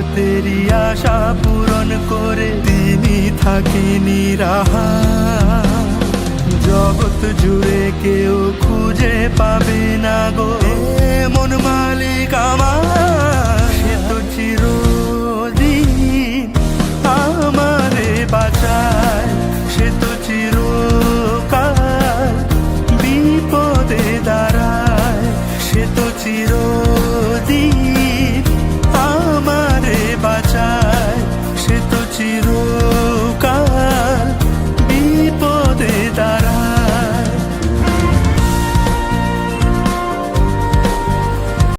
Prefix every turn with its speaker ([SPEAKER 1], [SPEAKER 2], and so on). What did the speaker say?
[SPEAKER 1] জগতেরই আশা পূরণ করে তিনি থাকেনি রাহা। জগৎ জুড়ে কেউ খুঁজে পাবে না গো মন